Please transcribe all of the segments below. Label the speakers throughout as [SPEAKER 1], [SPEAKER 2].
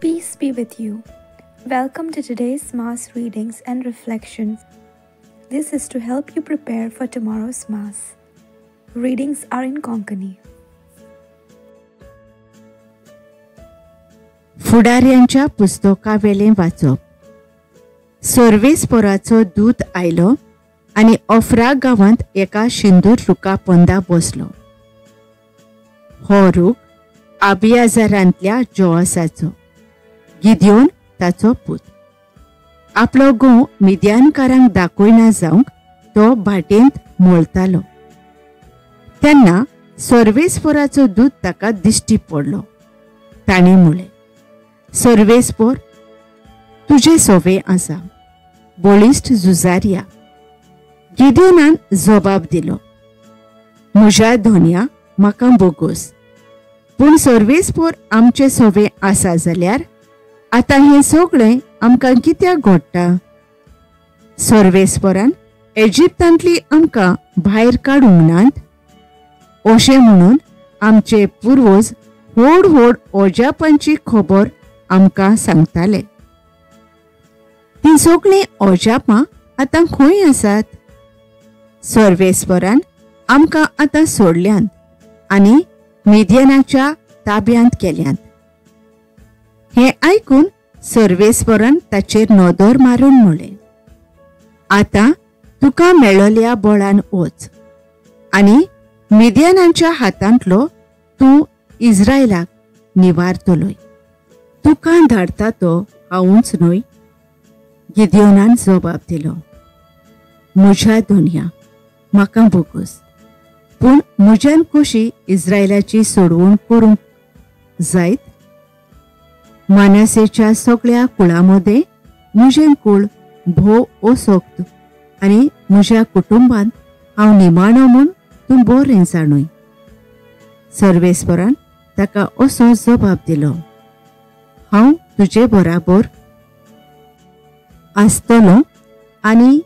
[SPEAKER 1] Peace be with you. Welcome to today's Mass readings and reflections. This is to help you prepare for tomorrow's Mass. Readings are in Konkani.
[SPEAKER 2] फुडाऱ्यांच्या पुस्तकावेलें वाचप. सर्वेस्पोराचो दूत आयलो आनी ऑफ्रा गांवांत एका शिंदूर रुखा पोंदा बसलो. हो रूख आबियाजारांतल्या जोआसाचो, गिद्योन ताचो पूत. आपलो घोव मिद्यानकारांक दाखोयना जावंक तो भाटेंत मोळतालो. तेन्ना सर्वेस्पोराचो दूत ताका दिश्टी पडलो. ताणें म्हळें, सर्वेस्पोर, तुजे सोवे आसा, बळिश्ट झुजारिया. गिद्योनान जबाब दिलो, म्हज्या धोन्या म्हाका बोगोस, पूण सर्वेस्पोर आमचे सोवे आसा जाल्यार आतां हें सगळें आमकां कित्याक घडटा? सर्वेस्पोरान इजिप्तांतली आमकां भायर काडूंक नात? अशें म्हणून आमचे पुर्वज व्हड व्हड ओजापांची खबर आमकां सांगताले. ती सगळीं ओजापां आतां खंय आसात? सर्वेस्पोरान आमकां आतां सोडल्यांत आनी मिद्यानाच्या ताब्यांत केल्यांत. हें आयकून सर्वेस्पोरान ताचेर नदर मारून म्हळें, आतां तुका मेळिल्ल्या बळान वच आनी मिद्यानाच्या हातांतलो तूं इस्रायलाक निवारतलोय. तुका धाडटा तो हांवूच न्हय. गिद्योनान जबाब दिलो, म्हज्या धोन्या म्हाका बोगोस, पूण म्हज्यान कशी इस्रायलाची सोडवण करूंक जायत? मानसेच्या सगळ्या कुळांमदे म्हजें कुळ भोव असोक्त आनी म्हज्या कुटुंबांत हांव निमाणो म्हूण तूं बरें जाणय. सर्वेस्पोरान ताका असो जबाब दिलो, हांव तुजे बराबर आसतलों आनी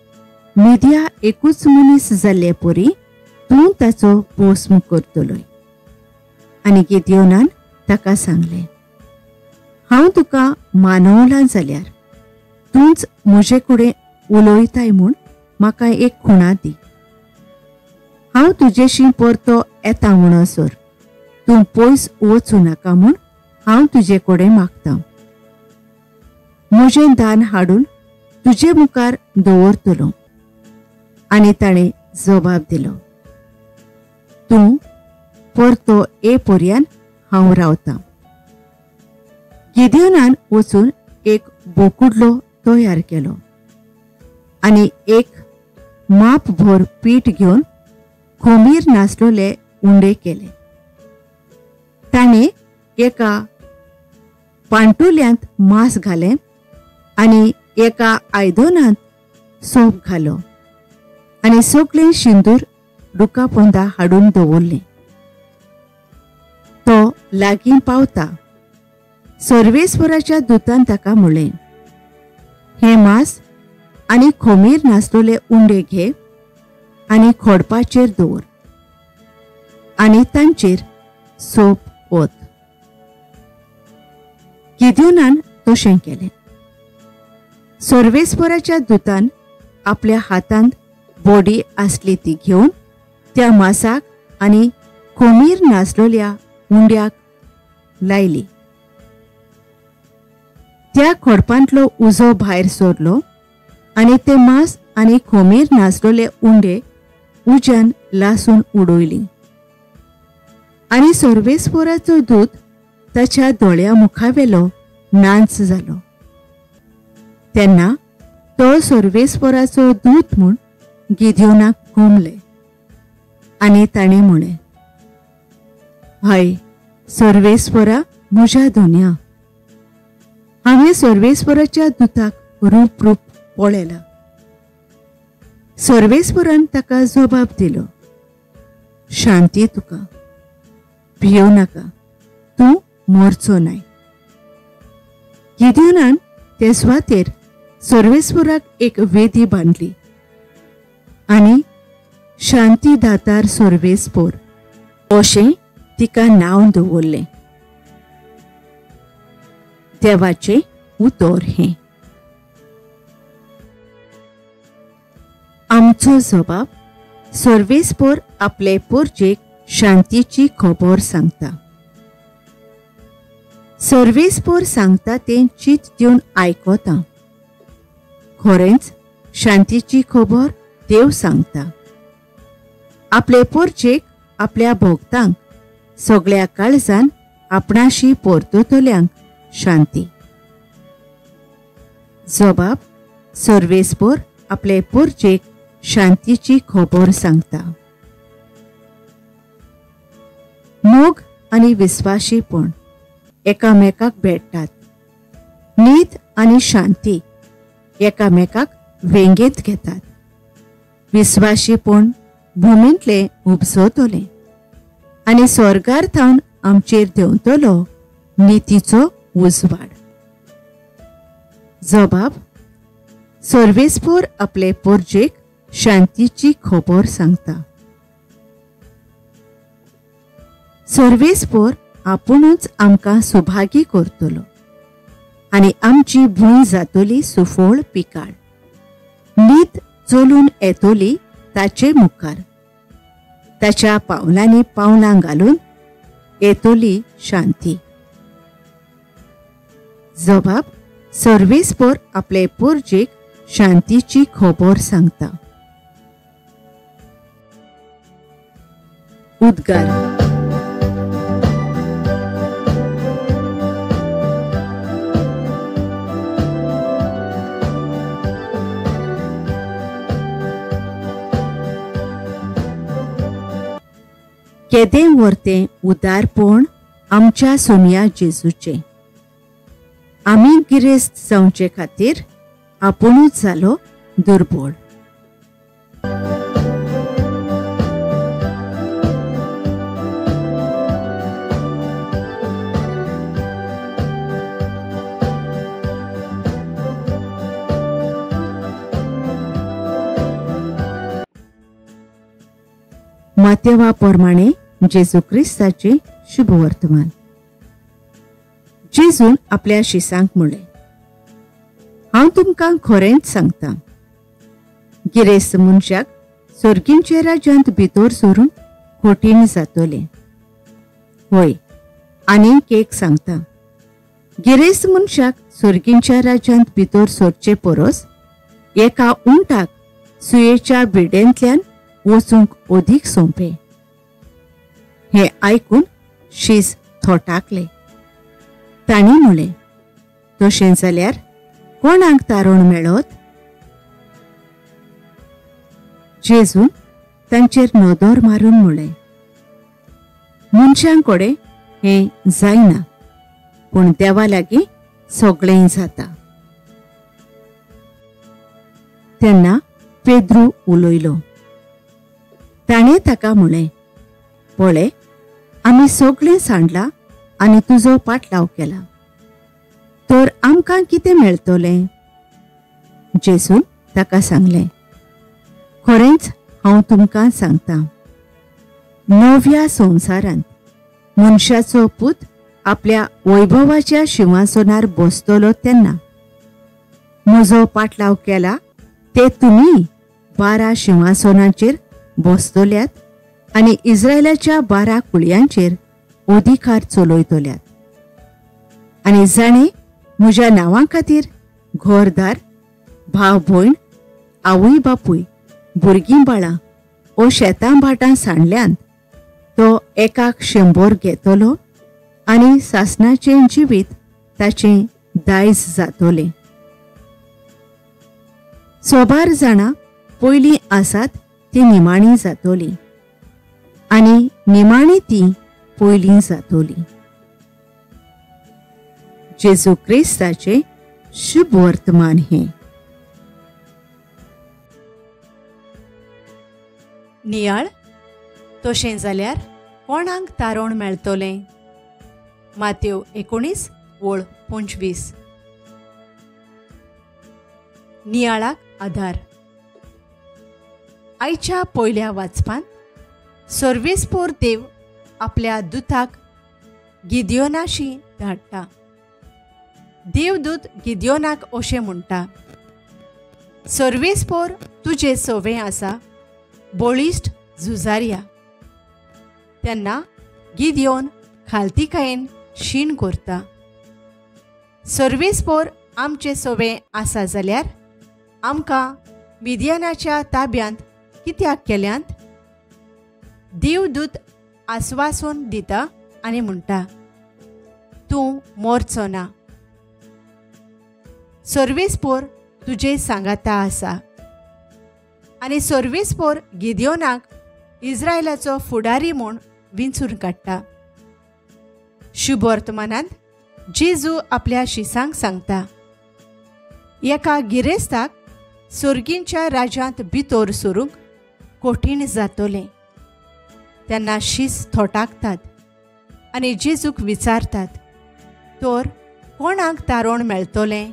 [SPEAKER 2] मिद्या एकूच मनीस जाल्ले परी तूं ताचो पोसम करतलोय. आनी गिद्योनान ताका सांगलें, हांव तुका मानवलां जाल्यार तूंच म्हजे कडेन उलयताय म्हूण म्हाका एक खुणा दी. हांव तुजेशी परतो येता म्हणसर तूं पयस वचूं नाका म्हूण हांव तुजे कडेन मागतां. म्हजें दान हाडून तुजे मुखार दवरतलों. आनी ताणें जबाब दिलो, तूं परतो ये पर्यान हांव रावतां. गिद्योनान वचून एक बोकुडलो तयार केलो आनी एक मापभर पीठ घेवन खोमीर नासलोले उंडे केले. ताणें एका पांटुल्यांत मांस घालें आनी एका आयदनांत सोप घालो आनी सगळें शिंदूर रुखा पोंदा हाडून दवरलें. तो लागीं पावता. सर्वेस्पोराच्या दुतान ताका म्हळें, हें मांस आनी खोमीर नासलोले उंडे घे आनी खोडपाचेर दवर आनी तांचेर सोप ओत. गिद्योनान तशें केलें. सर्वेस्पोराच्या दुतान आपल्या हातांत बोडी आसली ती घेवन त्या मांसाक आनी खोमीर नासलोल्या उंड्याक लायली. त्या खोडपांतलो उजो भायर सरलो आनी ते मांस आनी खोमीर नासलोले उंडे उज्यान लासून उडयली. आनी सर्वेस्पोराचो दूत ताच्या दोळ्या मुखावेलो नांच जालो. तेन्ना तो सर्वेस्पोराचो दूत म्हूण गिद्योनाक घुमले आनी ताणें म्हळें, हाय सर्वेस्पोरा म्हज्या धोन्या. हांवें सर्वेस्पोराच्या दुताक रूप पळयलां. सर्वेस्पोरान ताका जबाब दिलो, शांती तुका, भियो नाका, तूं मरचो नाय. गिद्योनान ते सुवातेर सर्वेस्पोराक एक वेदी बांदली आनी शांती दातार सर्वेस्पोर अशें तिका नांव दवरलें. देवाचे उतर हे. आमचो जबाब सर्वेस्पर आपले पोरजेक शांतीची खबर सांगता. सर्वेस्पर सांगता ते चित दिवन आयकता. खरेंच शांतीची खबर देव सांगता. आपले पोरजेक आपल्या भोगतांक सगळ्या काळजान आपणाशी परततल्यांक शांती. जबाब सर्वेस्पर आपले पोरजेक शांतीची खबर सांगता. मोग आनी विस्वाशीपण एकामेकाक भेटतात. न्हीद आनी शांती एकामेकाक वेंगेत घेतात. विस्वाशीपण भुमींतले उपसतले आनी स्वर्गार थावन आमचेर देंवतलो नितीचो उजवाड. जबाब सर्वेस्पर आपले पोरजेक शांतीची खबर सांगता. सर्वेस्पर आपुणूच आमकां सुभागी करतलो आनी आमची भूंय जातली सुफोळ पिकाळ. न्हीद चलून येतली ताचे मुखार. ताच्या पावलांनी पावलां घालून येतली शांती. जबाब सर्वेस्पर आपले पोरजेक शांतीची खबर सांगता. उद्गार. केदें व्हरतें उदारपण आमच्या सोनिया जेजूचे. आमी गिरेस्त जावचे खातीर आपुणूच जालो दुर्बळ. मातेवा प्रमाणे जेजू क्रिस्ताचे शुभ वर्तमान. जेजून आपल्या शिसांक म्हणलें, हांव तुमकां खरेंच सांगता, गिरेस्त मनशाक सर्गींच्या राज्यांत भितर सरून कठीण जातलें. होय, आनीक एक सांगता, गिरेस्त मनशाक सर्गींच्या राज्यांत भितर सरचे परस एका उंटाक सुयेच्या बिडेंतल्यान वचूंक अदीक सोंपें. हें आयकून शीस थोटाकले. तांणी म्हणलें, तशें जाल्यार कोणाक तारण मेळत? जेजून तांचेर नदर मारून म्हणलें, मनशांकडे हें जायना, पूण देवा लागीं सगळें जाता. तेन्ना पेद्रू उलयलो. ताणें ताका म्हणलें, पळय, आमी सगळें सांडलां आनी तुजो पाटलाव केला, तर आमकां कितें मेळटलें? जेजून ताका सांगलें, खरेंच हांव तुमकां सांगता, नव्या संवसारांत मनशाचो पूत आपल्या वैभवाच्या सिंहासनार बसतलो तेन्ना म्हजो पाटलाव केला ते तुमी 12 सिंहासनांचेर बसतल्यात आनी इस्रायलाच्या 12 कुळयांचेर अधिकार चलयतल्यात. आनी जाणें म्हज्या नांवा खातीर घरदार, भाव भयण, आवय बापूय, भुरगीं बाळां ओ शेतां भाटां सांडल्यांत तो एकाक 100 घेतलो आनी सासणाचें जिवीत ताचें दायज जातलें. 100 जाणां पयलीं आसात ती निमाणी जातली आनी निमाणी ती पयलीं जातली. जेजू क्रिस्ताचे शुभ वर्तमान हे. नियाळ, तशें जाल्यार कोणाक तारण मेळटलें? मातेव 19:25. नियाळाक आधार. आयच्या पयल्या वाचपांत सर्वेस्पर देव आपल्या दुताक गिदियोनाशी धाडटा.
[SPEAKER 3] देवदूत गिद्योनाक अशें म्हणटा, सर्वेस्पोर तुजे सोवे आसा, बळिश्ट झुजारिया. तेन्ना गिद्योन खालतीकायेन शीण करता, सर्वेस्पोर आमचे सोवे आसा जाल्यार आमकां मिद्यानाच्या ताब्यांत कित्याक केल्यांत? देवदूत आस्वासन दिता आनी म्हणटा, तूं मोरचो ना. सर्वेस्पोर तुजे सांगाता आसा. आनी सर्वेस्पोर गिद्योनाक इस्रायलाचो फुडारी म्हूण विंचून काडटा. शुभ वर्तमानांत जेजू आपल्या शिसांक सांगता, एका गिरेस्ताक सर्गींच्या राज्यांत भितर सरूंक कठीण जातलें. तेन्ना शीस थोटाकतात आनी जेजूक विचारतात, तर कोणाक तारण मेळटलें?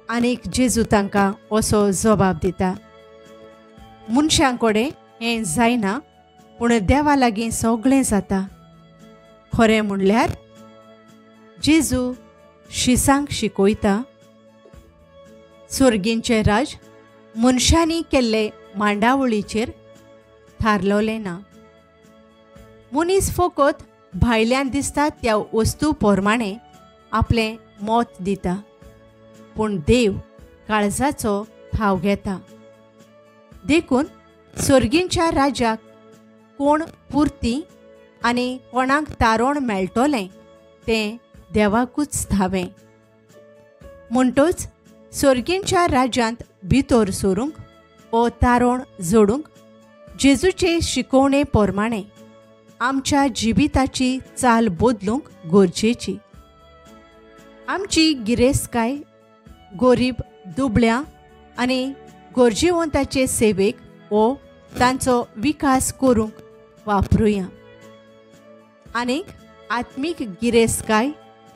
[SPEAKER 3] आनीक जेजू तांकां असो जबाब दिता, मनशांकडे हें जायना, पूण देवा लागीं सगळें जाता. खरें म्हणल्यार जेजू शिसांक शिकयता, सर्गींचें राज मनशांनी केल्ले मांडावळीचेर थारलोलें ना. मनीस फकत भायल्यान दिसता त्या वस्तू प्रमाणें आपलें मोत दिता, पूण देव काळजाचो ठाव घेता. देखून सर्गींच्या राज्याक कोण पुर्ती आनी कोणाक तारण मेळटलें तें देवाकूच ठावें. म्हणटच सर्गींच्या राज्यांत भितर सरूंक ओ तारण जोडूंक जेजूचे शिकोवणे प्रमाणें आमच्या जिविताची चाल बदलूंक गरजेची. आमची गिरेस्तकाय गरीब, दुबळ्या आनी गरजेवंताचे सेवेक ओ तांचो विकास करूंक वापरुया. आनीक आत्मीक गिरेस्तकाय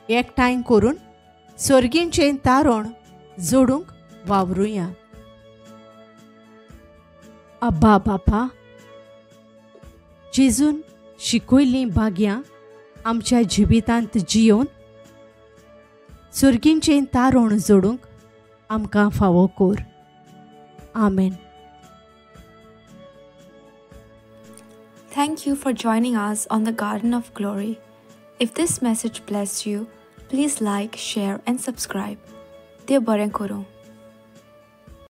[SPEAKER 3] एकठांय करून सर्गींचें तारण जोडूंक वावरुया. अब्बा बापा, जेजून शिकयल्लीं भाग्यां आमच्या जिवितांत जियोवन सर्गींचें तारण जोडूंक आमकां फावो कर. आमेन.
[SPEAKER 1] Thank you for joining us on the Garden of Glory. If this message blessed you, please like, share and subscribe. Dear Baren Koro.